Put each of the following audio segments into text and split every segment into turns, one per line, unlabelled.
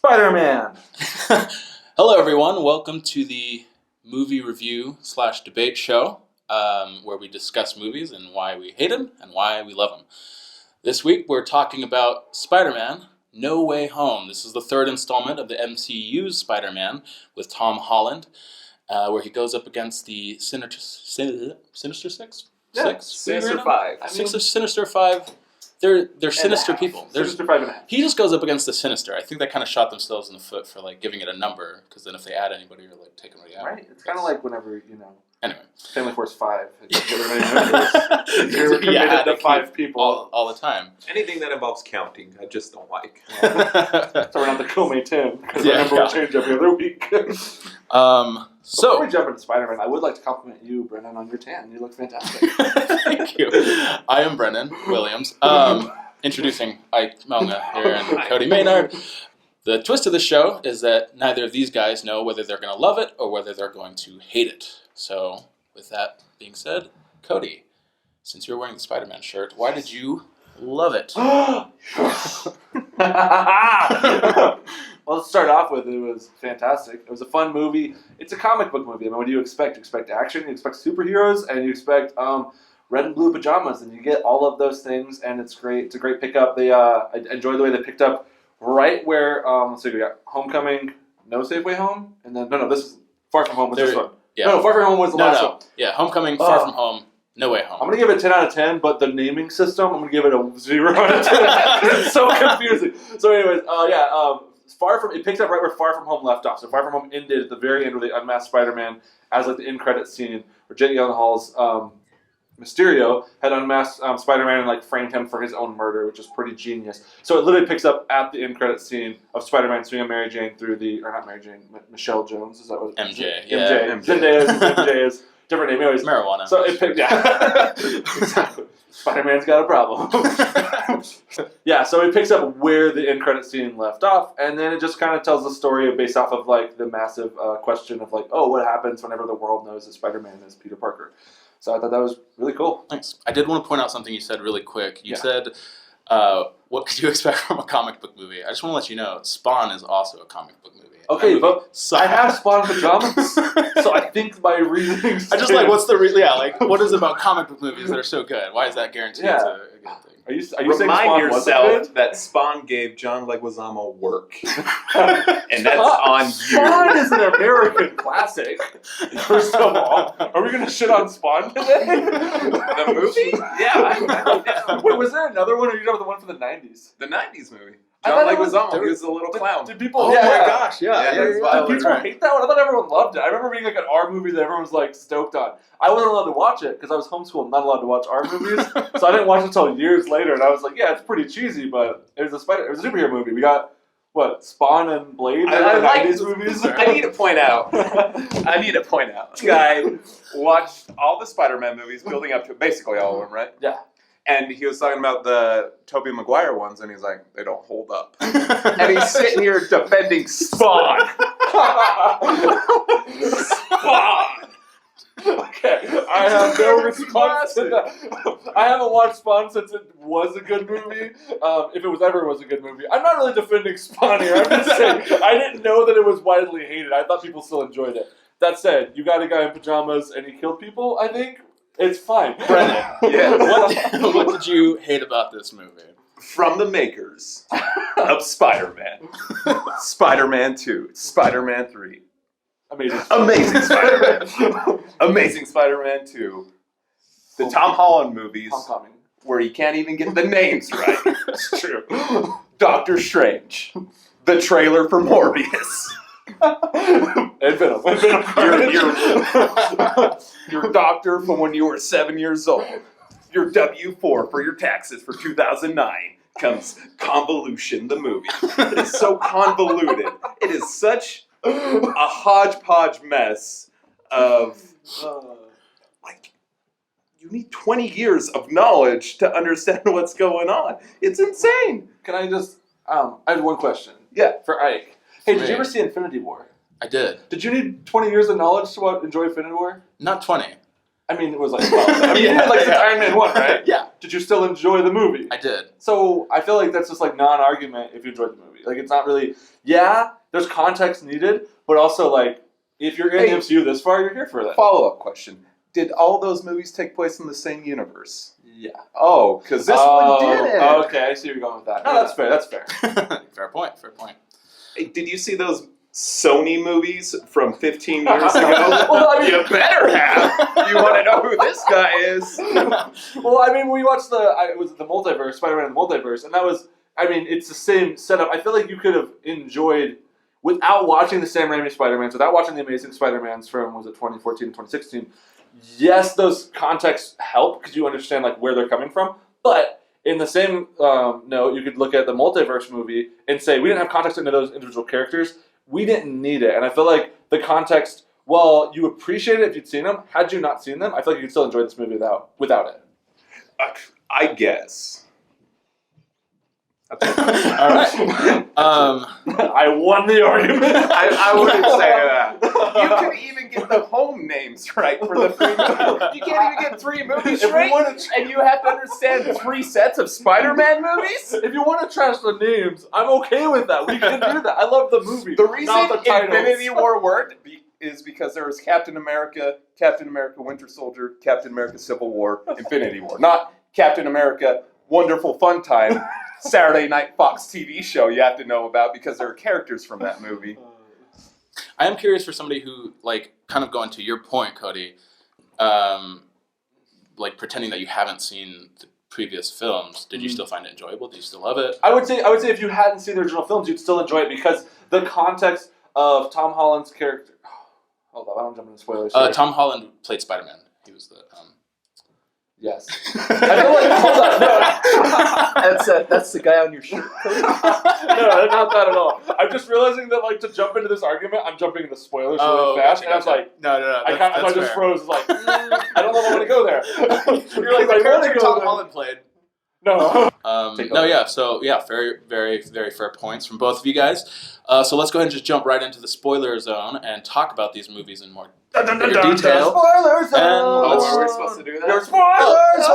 Spider-Man!
Hello, everyone. Welcome to the movie review / debate show, where we discuss movies and why we hate them and why we love them. This week, we're talking about Spider-Man: No Way Home. This is the third installment of the MCU's Spider-Man with Tom Holland, where he goes up against the Sinister Six?
Yeah,
Sinister Five.
Sinister Five. They're sinister people.
Sinister 5.5.
He just goes up against the Sinister. I think they kind of shot themselves in the foot for giving it a number, because then if they add anybody, you're taking it out.
Right? It's kind of like whenever,
Anyway.
Family Force 5. You're committed to 5 people.
All the time.
Anything that involves counting, I just don't like.
So we're not the Comay 10, because the number will change every other week. Before we jump into Spider-Man, I would like to compliment you, Brennon, on your tan. You look fantastic.
Thank you. I am Brennon Williams. Introducing Ike Melna here and Cody Maynard. The twist of the show is that neither of these guys know whether they're going to love it or whether they're going to hate it. So, with that being said, Cody, since you're wearing the Spider-Man shirt, why did you love it?
Well, let's start off with, it was fantastic. It was a fun movie. It's a comic book movie. I mean, what do you expect? You expect action, you expect superheroes, and you expect red and blue pajamas, and you get all of those things, and it's great. It's a great pickup. I enjoyed the way they picked up right where, let's see, we got Homecoming, No Safe Way Home, and then, no, this is Far From Home was this one.
Yeah.
No, Far From Home was the last one.
Yeah, Homecoming, Far From Home, No Way Home.
I'm going to give it a 10 out of 10, but the naming system, I'm going to give it a 0 out of 10. It's so confusing. So anyways, it picks up right where Far From Home left off. So Far From Home ended at the very end where they unmasked Spider-Man as the end credit scene where Jake Gyllenhaal's Mysterio had unmasked Spider-Man and framed him for his own murder, which is pretty genius. So it literally picks up at the end credit scene of Spider-Man swinging Mary Jane through not Mary Jane, Michelle Jones. Is that what it is?
MJ.
Yeah. MJ is different name. Anyways,
marijuana.
So it picked, exactly. Spider-Man's got a problem. Yeah, so it picks up where the end credit scene left off, and then it just kind of tells the story based off of the massive question of what happens whenever the world knows that Spider-Man is Peter Parker. So I thought that was really cool.
Thanks. I did want to point out something you said really quick. You said, what could you expect from a comic book movie? I just want to let you know, Spawn is also a comic book movie.
Okay, but I have Spawn pajamas, so I think my reasoning.
I just what's the what is it about comic book movies that are so good? Why is that guaranteed a good thing?
Are you saying
Remind
Spawn
yourself that Spawn gave John Leguizamo work, and that's on you.
Spawn is an American classic. First of all, are we going to shit on Spawn today?
The movie? Yeah.
Wait, was there another one, or are you talking about the one from the 90s?
The 90s movie. John Leguizamo, he was a little clown.
Did people?
Oh my gosh! Yeah.
Did people hate that one? I thought everyone loved it. I remember being an R movie that everyone was stoked on. I wasn't allowed to watch it because I was homeschooled, not allowed to watch R movies, so I didn't watch it until years later. And I was like, yeah, it's pretty cheesy, but it was a superhero movie. We got Spawn and Blade.
I like
these movies.
I need to point out. This guy watched all the Spider-Man movies, building up to basically all of them, right?
Yeah.
And he was talking about the Tobey Maguire ones, and he's like, they don't hold up. And he's sitting here defending Spawn. Spawn!
Okay, I have no response to that. I haven't watched Spawn since it was a good movie. If it was ever was a good movie. I'm not really defending Spawn here. I'm just saying, I didn't know that it was widely hated. I thought people still enjoyed it. That said, you got a guy in pajamas, and he killed people, I think. It's fine.
Brennan, what did you hate about this movie?
From the makers of Spider-Man, Spider-Man 2, Spider-Man 3, Amazing Spider-Man, Amazing Spider-Man 2, the Tom Holland movies, where you can't even get the names right. It's true. Doctor Strange, the trailer for Morbius.
And Venom.
Your doctor from when you were 7 years old. Your W-4 for your taxes for 2009 comes Convolution, the movie. It is so convoluted. It is such a hodgepodge mess of, you need 20 years of knowledge to understand what's going on. It's insane.
Can I just, I have one question.
Yeah.
For Ike. Hey, did you ever see Infinity War?
I did.
Did you need 20 years of knowledge to enjoy Infinity War?
Not 20.
I mean, it was like, well, I mean, you did like the Iron Man 1, right?
Yeah.
Did you still enjoy the movie?
I did.
So I feel like that's just like non-argument if you enjoyed the movie. Like it's not really, there's context needed, but also like if you're in the MCU this far, you're here for that.
Follow-up question. Did all those movies take place in the same universe?
Yeah.
Oh, because this one didn't.
Okay, I see where you're going with that. No, that's fair. That's fair.
Fair point. Fair point.
Hey, did you see those Sony movies from 15 years ago?
Well, I mean,
you better have. You want to know who this guy is?
Well, I mean, we watched it was the multiverse, Spider-Man in the multiverse, and that was, I mean, it's the same setup. I feel like you could have enjoyed, without watching the Sam Raimi Spider-Mans, without watching the Amazing Spider-Mans from, was it 2014 and 2016, yes, those contexts help because you understand like where they're coming from, but in the same note, you could look at the multiverse movie and say, we didn't have context into those individual characters. We didn't need it. And I feel like the context, well, you appreciate it if you'd seen them. Had you not seen them, I feel like you could still enjoy this movie without it.
I guess.
All right.
I won the argument.
I wouldn't say that. You can even get the home names right for the 3 movies. You can't even get 3 movies straight, and you have to understand 3 sets of Spider-Man movies?
If you want to trash the names, I'm okay with that. We can do that. I love the movie.
The reason
not the titles.
Infinity War worked is because there was Captain America, Winter Soldier, Captain America Civil War, Infinity War. Not Captain America Wonderful Fun Time, Saturday Night Fox TV show you have to know about because there are characters from that movie.
I am curious for somebody who, like, kind of going to your point, Cody, like pretending that you haven't seen the previous films. Did you still find it enjoyable? Did you still love it?
I would say if you hadn't seen the original films, you'd still enjoy it because the context of Tom Holland's character. Hold on, I don't jump into spoilers.
Tom Holland played Spider-Man. He was the.
Yes. I feel like, hold on, no.
That's the guy on your shirt.
No, not that at all. I'm just realizing that, like, to jump into this argument, I'm jumping into spoilers really fast, and I was like,
no.
I just froze. Like, I don't know if I want to go there. You're like,
the character Tom
there.
Holland played.
No.
Very, very, very fair points from both of you guys. So let's go ahead and just jump right into the spoiler zone and talk about these movies in more detail.
Spoiler zone!
Are we supposed to do that?
Spoilers!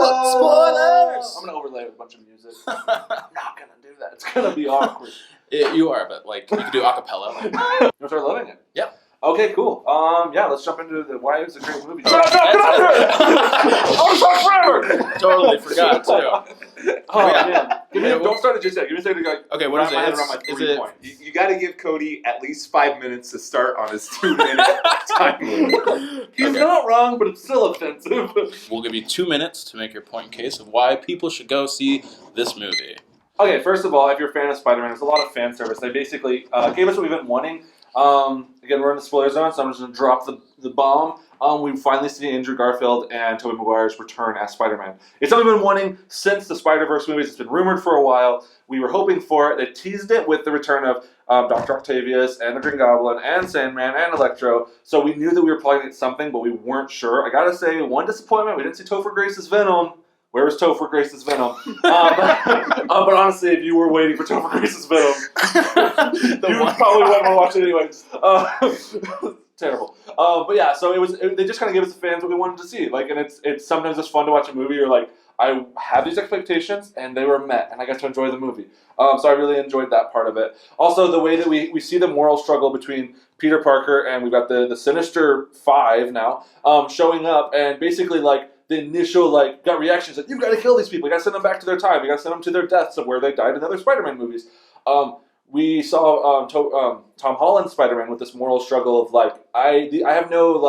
I'm going to overlay it with a bunch of music. I'm not going to do that. It's going to be awkward.
You are, but like you can do acapella. Like.
You'll start loving it.
Yeah.
Okay, cool. Let's jump into why it's a great movie.
Get out there! Totally forgot too.
Man. Don't start it just yet. Give me a second to go.
Okay, what is it?
You got to give Cody at least 5 minutes to start on his 2-minute time limit.
He's not wrong, but it's still offensive.
We'll give you 2 minutes to make your point in case of why people should go see this movie.
Okay, first of all, if you're a fan of Spider-Man, there's a lot of fan service. They basically gave us what we've been wanting. Again, we're in the spoiler zone, so I'm just going to drop the bomb. We finally see Andrew Garfield and Tobey Maguire's return as Spider-Man. It's something we've been wanting since the Spider-Verse movies. It's been rumored for a while. We were hoping for it. They teased it with the return of Dr. Octavius and the Green Goblin and Sandman and Electro. So we knew that we were probably going to get something, but we weren't sure. I gotta say, one disappointment, we didn't see Topher Grace's Venom. Where was Topher Grace's Venom? But honestly, if you were waiting for Topher Grace's Venom, you probably wouldn't want to watch it anyway. Terrible. But yeah, so they just kind of gave us the fans what we wanted to see. Like, and it's sometimes just fun to watch a movie. You're like, I have these expectations, and they were met, and I got to enjoy the movie. So I really enjoyed that part of it. Also, the way that we see the moral struggle between Peter Parker and we've got the Sinister Five now showing up, and basically like. The initial gut reactions like, you got to kill these people. You got to send them back to their time. You got to send them to their deaths of where they died in other Spider-Man movies. We saw Tom Holland's Spider-Man with this moral struggle of I have no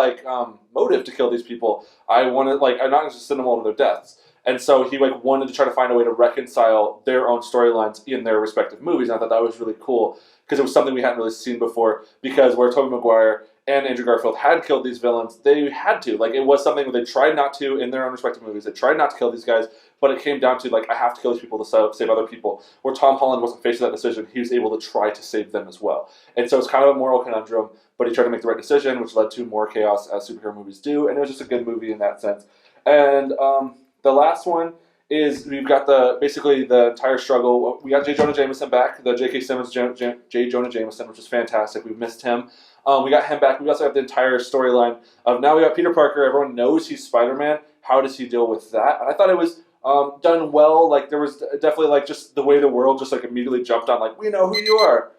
motive to kill these people. I want to I'm not going to send them all to their deaths. And so he wanted to try to find a way to reconcile their own storylines in their respective movies. And I thought that was really cool because it was something we hadn't really seen before. Because where Tobey Maguire and Andrew Garfield had killed these villains, they had to. It was something they tried not to in their own respective movies. They tried not to kill these guys, but it came down to, I have to kill these people to save other people. Where Tom Holland wasn't faced with that decision, he was able to try to save them as well. And so it's kind of a moral conundrum, but he tried to make the right decision, which led to more chaos, as superhero movies do, and it was just a good movie in that sense. And the last one is we've got basically the entire struggle. We got J. Jonah Jameson back, the J.K. Simmons J. Jonah Jameson, which is fantastic. We've missed him. We got him back. We also have the entire storyline of now we got Peter Parker. Everyone knows he's Spider-Man. How does he deal with that? And I thought it was done well. Like there was definitely like just the way the world just like immediately jumped on like we know who you are.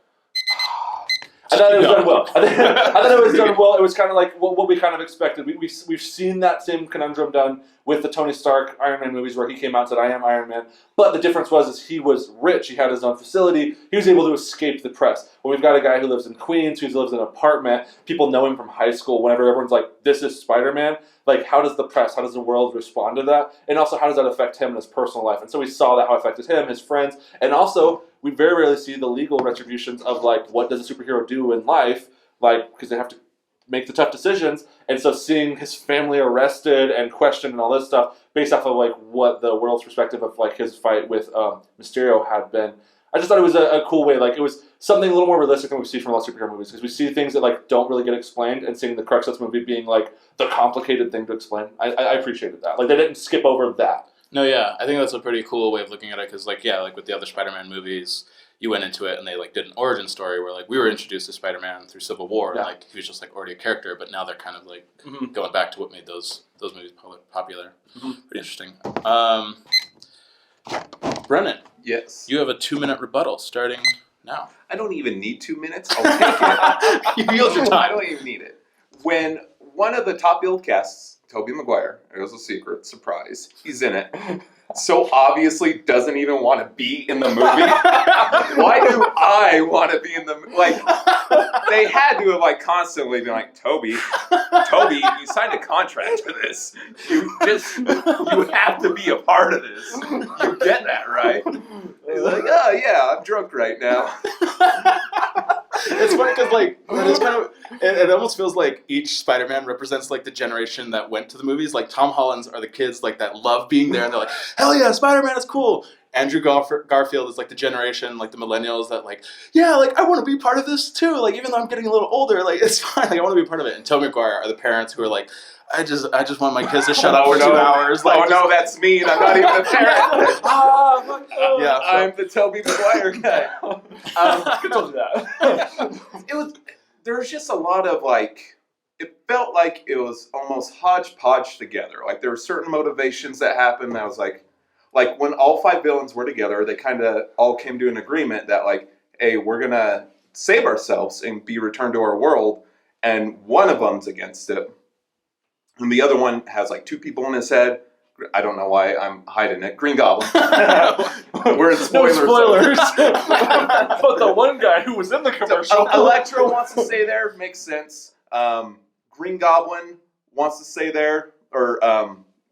I thought it was done well. I thought it was done well. It was kind of like what we kind of expected. We've seen that same conundrum done with the Tony Stark Iron Man movies where he came out and said, I am Iron Man. But the difference is he was rich. He had his own facility. He was able to escape the press. When we've got a guy who lives in Queens, who lives in an apartment, people know him from high school. Whenever everyone's like, this is Spider-Man, like how does the press, how does the world respond to that? And also how does that affect him in his personal life? And so we saw that how it affected him, his friends, and also we very rarely see the legal retributions of like what does a superhero do in life, like because they have to make the tough decisions. And so seeing his family arrested and questioned and all this stuff based off of like what the world's perspective of like his fight with Mysterio had been, I just thought it was a cool way. Like it was something a little more realistic than we see from a lot of superhero movies because we see things that like don't really get explained, and seeing the crux of this movie being like the complicated thing to explain, I appreciated that. Like they didn't skip over that.
No, yeah, I think that's a pretty cool way of looking at it because, like, yeah, like with the other Spider-Man movies, you went into it and they like did an origin story where like we were introduced to Spider-Man through Civil War, and like he was just like already a character, but now they're kind of like going back to what made those movies popular. Pretty interesting. Brennan,
Yes.
you have a 2-minute rebuttal starting now.
I don't even need 2 minutes. I'll take it.
You yield your time.
I don't even need it. When one of the top billed casts, Tobey Maguire, it was a secret, surprise, he's in it, so obviously doesn't even want to be in the movie. Why do I want to be in the like? They had to have like constantly been like, Toby, you signed a contract for this. You have to be a part of this. You get that, right? He's like, oh yeah, I'm drunk right now.
It's funny because like it's kind of it almost feels like each Spider-Man represents like the generation that went to the movies. Like Tom Holland's are the kids like that love being there and they're like, hell yeah, Spider-Man is cool. Andrew Garfield is like the generation, like the millennials that like, yeah, like I want to be part of this too. Like even though I'm getting a little older, like it's fine. Like I want to be part of it. And Tobey Maguire are the parents who are like, I just want my kids to shut up for 2 hours. Like,
no, that's mean. I'm not even a parent.
Yeah, so.
I'm the Tobey Maguire guy.
Don't do that.
There was just a lot of like, it felt like it was almost hodgepodge together. Like there were certain motivations that happened. That was like when all 5 villains were together, they kind of all came to an agreement that like, hey, we're gonna save ourselves and be returned to our world, and one of them's against it. And the other one has like 2 people in his head. I don't know why I'm hiding it. Green Goblin. We're in spoilers.
No spoilers. But the one guy who was in the commercial.
Electro wants to stay there. Makes sense. Green Goblin wants to stay there. Or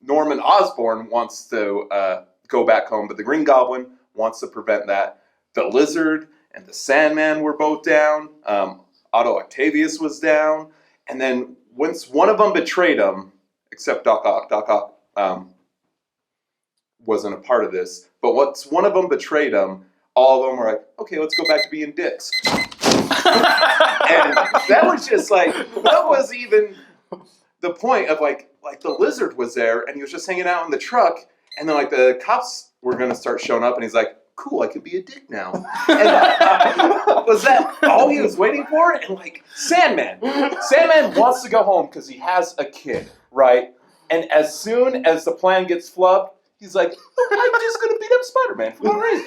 Norman Osborn wants to go back home. But the Green Goblin wants to prevent that. The Lizard and the Sandman were both down. Otto Octavius was down. And then once one of them betrayed him, except Doc Ock wasn't a part of this, but once one of them betrayed him, all of them were like, okay, let's go back to being dicks. And that was just like, what was even the point of like the Lizard was there and he was just hanging out in the truck, and then like the cops were going to start showing up and he's like, cool, I could be a dick now. And was that all he was waiting for? And like Sandman wants to go home because he has a kid, right? And as soon as the plan gets flubbed, he's like, I'm just going to beat up Spider-Man for no reason.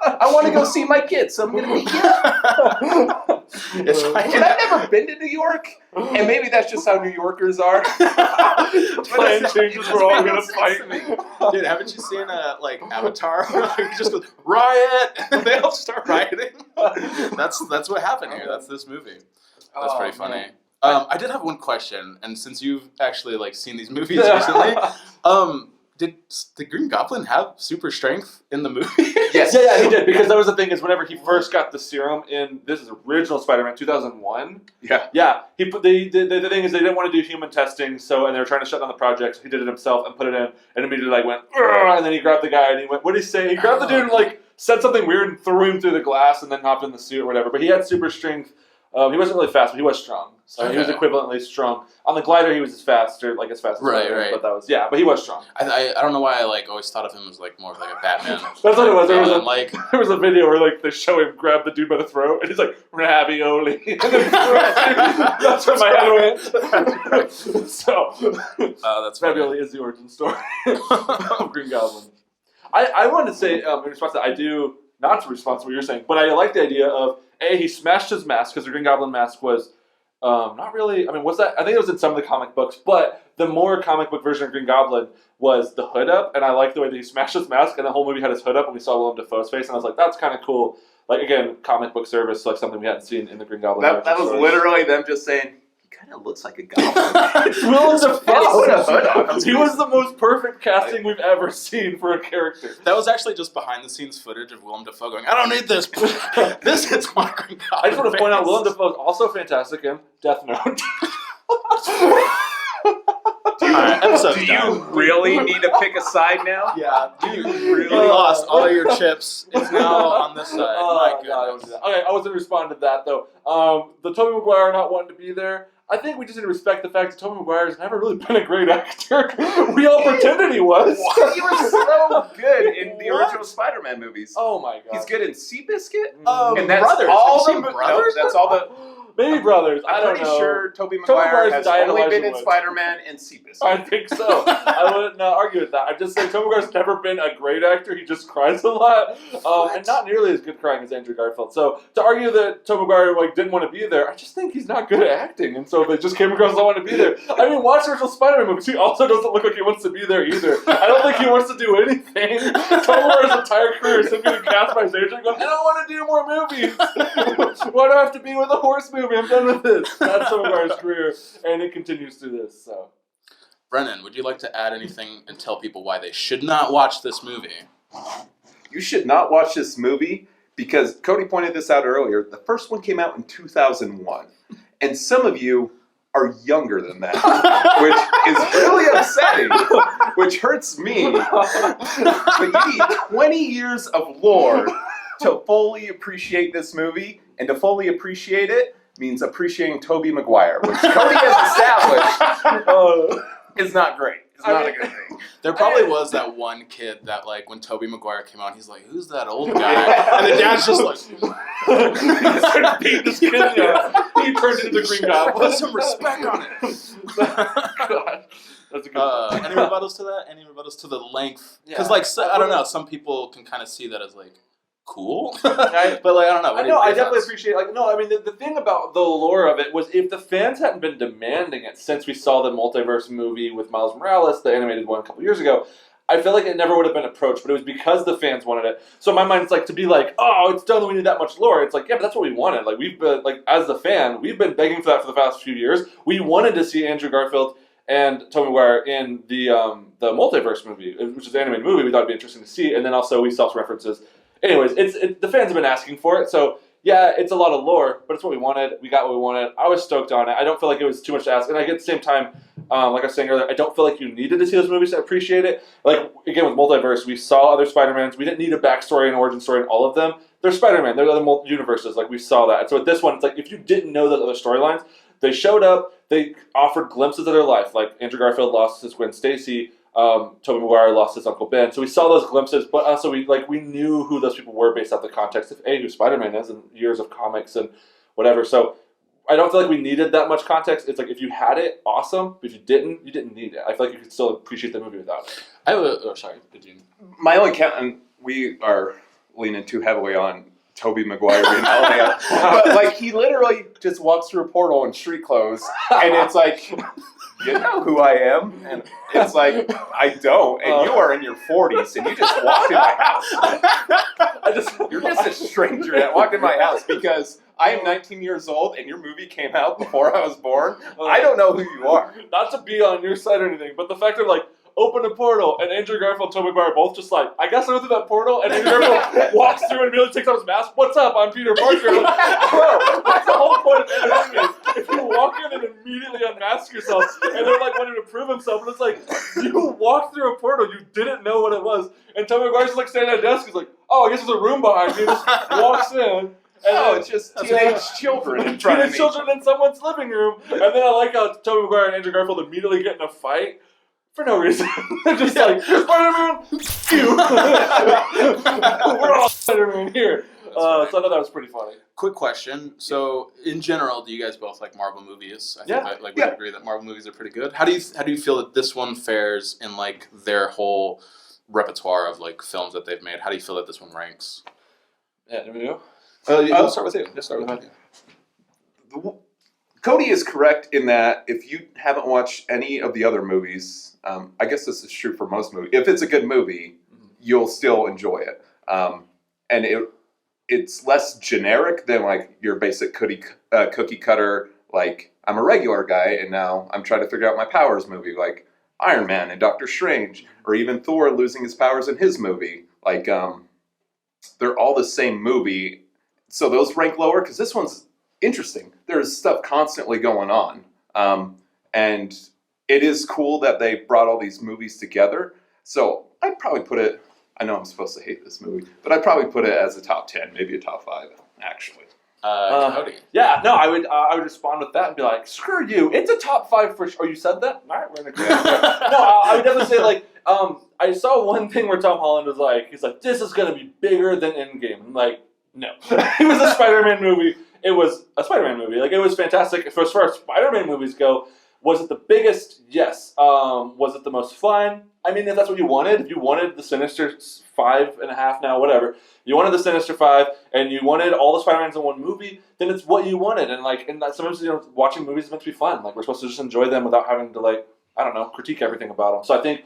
I want to go see my kids, so I'm going to beat you. It's like, and I've never been to New York, and maybe that's just how New Yorkers are.
Plan changes, we're all going to fight.
Dude, haven't you seen like Avatar? He just goes, riot! And they all start rioting. That's what happened here. That's this movie. That's pretty funny. I did have one question, and since you've actually like seen these movies recently, did the Green Goblin have super strength in the movie?
Yes. Yeah, he did, because that was the thing is whenever he first got the serum in this is original Spider-Man 2001. Yeah. He put the thing is they didn't want to do human testing, and they were trying to shut down the project. So he did it himself and put it in, and immediately like went, and then he grabbed the guy and he went, what did he say? He grabbed the dude and like said something weird and threw him through the glass and then hopped in the suit or whatever. But he had super strength. He wasn't really fast, but he was strong. So he was equivalently strong. On the glider, he was as fast as
Right.
But that was but he was strong.
I don't know why I always thought of him as more of a Batman.
That's what it was. There
was
a video where they show him grab the dude by the throat, and he's like ravioli. And then that's where my head went. So
that's
ravioli is the origin story of Green Goblin. I wanted to say in response to that, I do not to respond to what you're saying, but I like the idea of he smashed his mask because the Green Goblin mask was. Not really. I mean, was that? I think it was in some of the comic books, but the more comic book version of Green Goblin was the hood up, and I like the way that he smashed his mask, and the whole movie had his hood up, and we saw Willem Dafoe's face, and I was like, that's kind of cool. Again, comic book service, something we hadn't seen in the Green Goblin.
That was literally them just saying, he kind of looks like a goblin.
It's Willem Dafoe.
He
He was the most perfect casting we've ever seen for a character.
That was actually just behind-the-scenes footage of Willem Dafoe going, I don't need this. This hits my Green Goblin.
I just want to point out, Willem Dafoe is also fantastic in Death Note.
Do you really need to pick a side now?
Yeah. You really lost all of your chips. It's now on this side. My goodness.
Okay, I wasn't responding to that, though. The Tobey Maguire not wanting to be there, I think we just need to respect the fact that Tobey Maguire has never really been a great actor. We all pretended he was.
What? He was so good in the original Spider-Man movies.
Oh my god.
He's good in Seabiscuit.
And
that's
Brothers.
all
Have you seen Brothers?
No, that's all the...
Maybe Brothers. I don't know.
I'm pretty sure Tobey Maguire has only been in Spider-Man and Seabiscuit.
I think so. I wouldn't argue with that. I just say Tobey Maguire's never been a great actor. He just cries a lot, and not nearly as good crying as Andrew Garfield. So to argue that Tobey Maguire didn't want to be there, I just think he's not good at acting, and so if it just came across don't want to be there. I mean, watch the original Spider-Man movies. He also doesn't look like he wants to be there either. I don't think he wants to do anything. Tobey Maguire's entire career is him getting cast by his agent going, I don't want to do more movies. Why do I have to be with a horse movie? I'm done with this. That's Tobey Maguire's career, and it continues through this. So,
Brennan, would you like to add anything and tell people why they should not watch this movie?
You should not watch this movie because Cody pointed this out earlier. The first one came out in 2001, and some of you are younger than that, which is really upsetting, which hurts me. But you need 20 years of lore to fully appreciate this movie, and to fully appreciate it means appreciating Tobey Maguire, which Cody has established is not great. It's not a good thing.
There probably was that one kid that, when Tobey Maguire came out, he's like, who's that old guy? And the dad's just like...
he started beating this kid up. He turned into the Green Goblin.
Put some respect on it.
God. That's a good one.
Any rebuttals to that? Any rebuttals to the length? Because, I don't know, some people can kind of see that as, cool. But, I don't know.
I definitely appreciate the thing about the lore of it was if the fans hadn't been demanding it since we saw the multiverse movie with Miles Morales, the animated one a couple years ago, I feel like it never would have been approached, but it was because the fans wanted it. So in my mind, it's to be oh, it's done, we need that much lore. It's yeah, but that's what we wanted. We've been, as the fan, we've been begging for that for the past few years. We wanted to see Andrew Garfield and Tobey Maguire in the multiverse movie, which is the animated movie. We thought it'd be interesting to see, and then also we saw some references. Anyways, the fans have been asking for it, so yeah, it's a lot of lore, but it's what we wanted. We got what we wanted. I was stoked on it. I don't feel like it was too much to ask, and at the same time, like I was saying earlier, I don't feel like you needed to see those movies to appreciate it. Again, with Multiverse, we saw other Spider-Mans. We didn't need a backstory and origin story in all of them. They're Spider-Man. They're other universes. We saw that. And so with this one, it's if you didn't know those other storylines, they showed up, they offered glimpses of their life. Andrew Garfield lost his Gwen Stacy. Tobey Maguire lost his Uncle Ben. So we saw those glimpses, but also we knew who those people were based off the context of who Spider-Man is and years of comics and whatever. So I don't feel like we needed that much context. It's if you had it, awesome. But if you didn't need it. I feel like you could still appreciate the movie without it.
I have sorry, did you?
My only count, and we are leaning too heavily on Tobey Maguire being Elliot, but he literally just walks through a portal in street clothes, and it's you know who I am? And it's I don't, and you are in your 40s, and you just walked in my house. You're just a stranger that walked in my house because I am 19 years old, and your movie came out before I was born. I don't know who you are.
Not to be on your side or anything, but the fact of open a portal, and Andrew Garfield and Tobey Maguire both just I guess I went through that portal, and Andrew Garfield walks through and immediately takes off his mask. What's up? I'm Peter Parker. Bro, that's the whole point of entertainment. If you walk in and immediately unmask yourself, and they're wanting to prove himself, and it's you walked through a portal, you didn't know what it was, and Tobey Maguire's just standing at a desk, he's oh, I guess there's a room behind me, just walks in.
No, it's just teenage children in front of
teenage
me.
children in someone's living room. And then I like how Tobey Maguire and Andrew Garfield immediately get in a fight for no reason. They're just like, Spider-Man, you. We're all Spider-Man here. So I thought that was pretty funny.
Quick question. So, in general, do you guys both like Marvel movies? I think that, we agree that Marvel movies are pretty good. How do you feel that this one fares in like their whole repertoire of like films that they've made? How do you feel that this one ranks?
Yeah, there we go.
I'll start with you. Just start with you.
Cody is correct in that if you haven't watched any of the other movies, I guess this is true for most movies. If it's a good movie, you'll still enjoy it, and it's less generic than like your basic cookie cutter. Like, I'm a regular guy, and now I'm trying to figure out my powers movie, like Iron Man and Doctor Strange, or even Thor losing his powers in his movie. Like, they're all the same movie, so those rank lower because this one's interesting. There's stuff constantly going on, and it is cool that they brought all these movies together. So I'd probably put it. I know I'm supposed to hate this movie, but I'd probably put it as a top 10, maybe a top 5, actually.
Cody.
Yeah, no, I would respond with that and be like, screw you. It's a top 5 for sure. Oh, you said that? All right, we're in agreement. No, I would definitely say, like, I saw one thing where Tom Holland was like, he's like, this is going to be bigger than Endgame. I'm like, no. It was a Spider-Man movie. It was a Spider-Man movie. Like, it was fantastic. As far as Spider-Man movies go, was it the biggest? Yes. Was it the most fun? I mean, if that's what you wanted, if you wanted the Sinister 5.5 now, whatever, you wanted the Sinister 5, and you wanted all the Spider-Mans in one movie, then it's what you wanted. And like, and sometimes, watching movies is meant to be fun. Like, we're supposed to just enjoy them without having to, like, I don't know, critique everything about them. So I think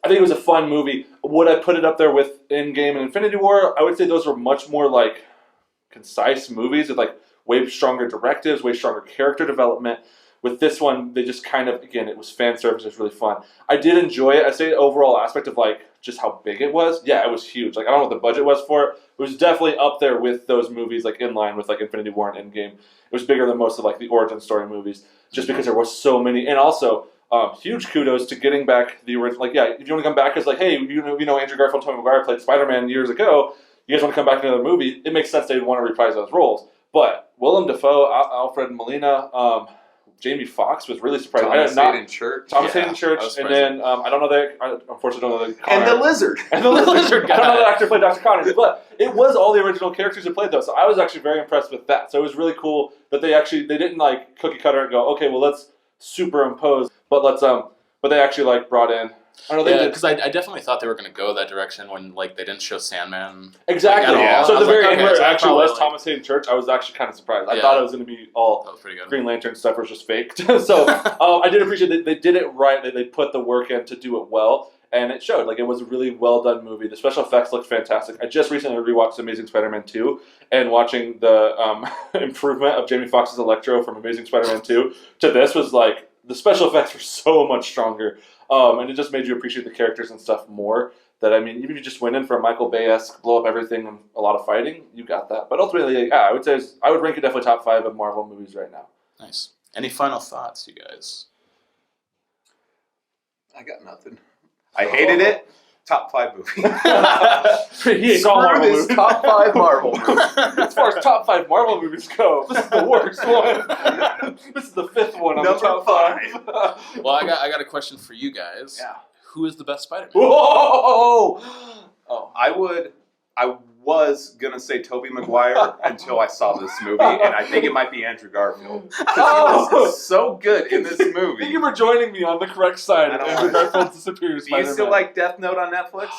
it was a fun movie. Would I put it up there with Endgame and Infinity War? I would say those were much more like concise movies with like way stronger directives, way stronger character development. With this one, they just kind of, again, it was fan service. It was really fun. I did enjoy it. I'd say the overall aspect of like just how big it was. Yeah, it was huge. Like, I don't know what the budget was for it. It was definitely up there with those movies, like in line with like Infinity War and Endgame. It was bigger than most of like the origin story movies, just because there were so many. And also, huge kudos to getting back the original. Like, yeah, if you want to come back as like, hey, you know, Andrew Garfield and Tobey Maguire played Spider-Man years ago. You guys want to come back to another movie? It makes sense they'd want to reprise those roles. But Willem Dafoe, Alfred Molina, Jamie Foxx was really surprised.
Thomas Hayden Church.
Thomas Hayden Church, and then I don't know that. I unfortunately don't know that.
And the Lizard.
And the Lizard. I don't know that actor played Dr. Connors, but it was all the original characters who played those. So I was actually very impressed with that. So it was really cool that they didn't like cookie cutter and go, okay, well let's superimpose, but they actually like brought in. I don't know.
Yeah, because I definitely thought they were going to go that direction when like they didn't show Sandman.
Exactly.
Like, at all.
So at the very end, where it
so
actually was
like,
Thomas Hayden Church, I was actually kind of surprised. I thought it was going to be all
that was pretty good.
Green Lantern stuff was just faked. So I did appreciate that they did it right. They put the work in to do it well, and it showed. Like, it was a really well done movie. The special effects looked fantastic. I just recently rewatched Amazing Spider-Man 2, and watching the improvement of Jamie Foxx's Electro from Amazing Spider-Man 2 to this was like, the special effects were so much stronger. And it just made you appreciate the characters and stuff more. That, I mean, even if you just went in for a Michael Bay-esque blow up everything and a lot of fighting, you got that. But ultimately, yeah, I would rank it definitely top 5 of Marvel movies right now.
Nice. Any final thoughts, you guys?
I got nothing. I hated it. Top 5 movie.
He hates all Marvel
this
movies.
top 5 Marvel movie.
As far as top 5 Marvel movies go, this is the worst one. This is the 5th one on the top 5.
Well, I got a question for you guys.
Yeah.
Who is the best Spider-Man?
Whoa! Oh,
I was gonna say Tobey Maguire until I saw this movie, and I think it might be Andrew Garfield. Because he was so good in this movie.
Thank you for joining me on the correct side. Andrew Garfield's the superior
Do
Spider-Man.
you still like Death Note on Netflix?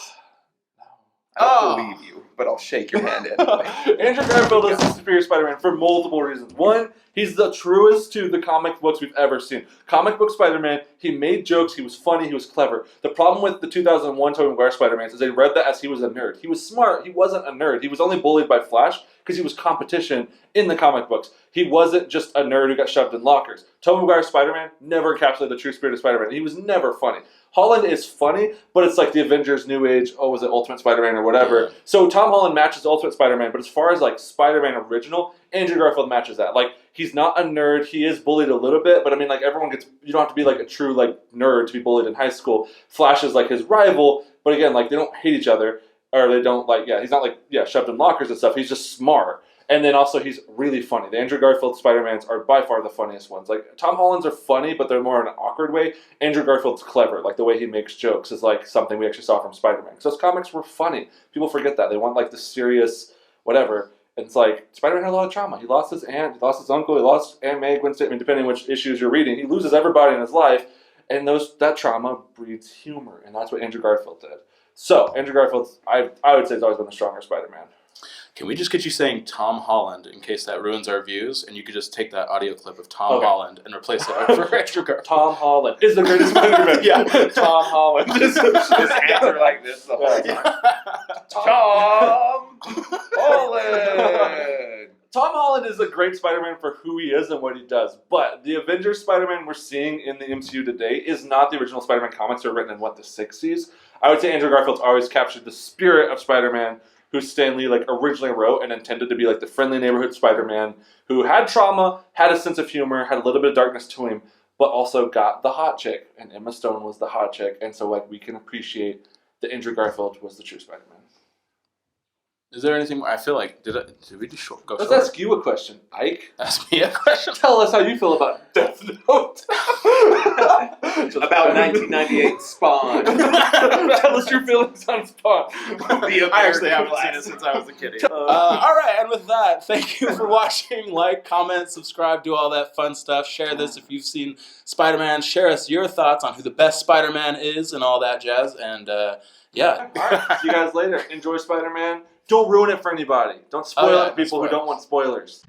I don't believe you, but I'll shake your hand anyway.
Andrew Garfield is the superior Spider-Man for multiple reasons. One, he's the truest to the comic books we've ever seen. Comic book Spider-Man, he made jokes, he was funny, he was clever. The problem with the 2001 Tobey Maguire Spider-Man is they read that as he was a nerd. He was smart, he wasn't a nerd. He was only bullied by Flash because he was competition in the comic books. He wasn't just a nerd who got shoved in lockers. Tobey Maguire Spider-Man never encapsulated the true spirit of Spider-Man. He was never funny. Holland is funny, but it's like the Avengers New Age, was it Ultimate Spider-Man or whatever. Yeah. So Tom Holland matches Ultimate Spider-Man, but as far as like Spider-Man original, Andrew Garfield matches that. Like, he's not a nerd, he is bullied a little bit, but I mean, like, you don't have to be like a true like nerd to be bullied in high school. Flash is like his rival, but again, like, they don't hate each other, or they don't like, he's not like, shoved in lockers and stuff, he's just smart. And then also he's really funny. The Andrew Garfield Spider-Mans are by far the funniest ones. Like Tom Holland's are funny, but they're more in an awkward way. Andrew Garfield's clever. Like the way he makes jokes is like something we actually saw from Spider-Man. Because those comics were funny. People forget that. They want like the serious whatever. And it's like Spider-Man had a lot of trauma. He lost his aunt, he lost his uncle, he lost Aunt May, Gwen Stacy. I mean, depending on which issues you're reading, he loses everybody in his life. And that trauma breeds humor. And that's what Andrew Garfield did. So, Andrew Garfield, I would say, has always been the stronger Spider-Man.
Can we just get you saying Tom Holland in case that ruins our views? And you could just take that audio clip of Tom Holland and replace it for Andrew Garfield.
Tom Holland is the greatest Spider-Man.
Yeah.
Tom Holland.
Just answer like this the whole time. Tom Holland.
Tom Holland is a great Spider-Man for who he is and what he does. But the Avengers Spider-Man we're seeing in the MCU today is not the original Spider-Man comics that were written in, the 60s? I would say Andrew Garfield's always captured the spirit of Spider-Man, who Stan Lee originally wrote and intended to be the friendly neighborhood Spider-Man who had trauma, had a sense of humor, had a little bit of darkness to him, but also got the hot chick. And Emma Stone was the hot chick. And so we can appreciate that Andrew Garfield was the true Spider-Man.
Is there anything more? I feel like, did we just go
Let's
short?
ask you a question, Ike.
Ask me a question?
Tell us how you feel about Death Note.
About 1998 Spawn.
Tell us your feelings on Spawn.
I actually haven't seen it since I was a kid. All right, and with that, thank you for watching. Like, comment, subscribe, do all that fun stuff. Share this if you've seen Spider-Man. Share us your thoughts on who the best Spider-Man is and all that jazz. And yeah.
All right, see you guys later. Enjoy Spider-Man. Don't ruin it for anybody. Don't spoil it for people who don't want spoilers.